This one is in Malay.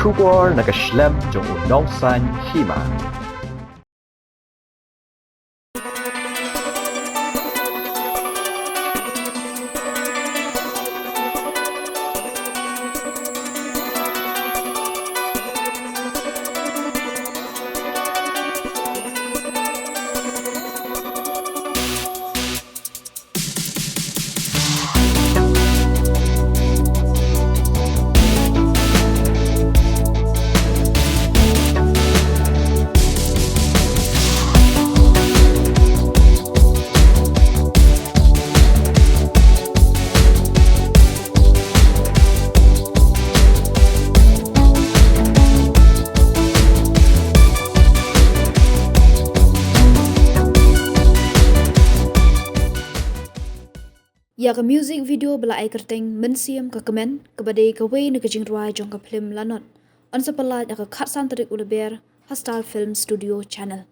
Shubor nakaslem jong unongsan Hima. Ya ke music video bela ai kerteng Mynsiem ke Kmen kebadai ke wei ne kejing ruai jong ke Phlim Lanot. On sepelat ya ke khatsan Tarik Lber Hostel Film Studio Channel.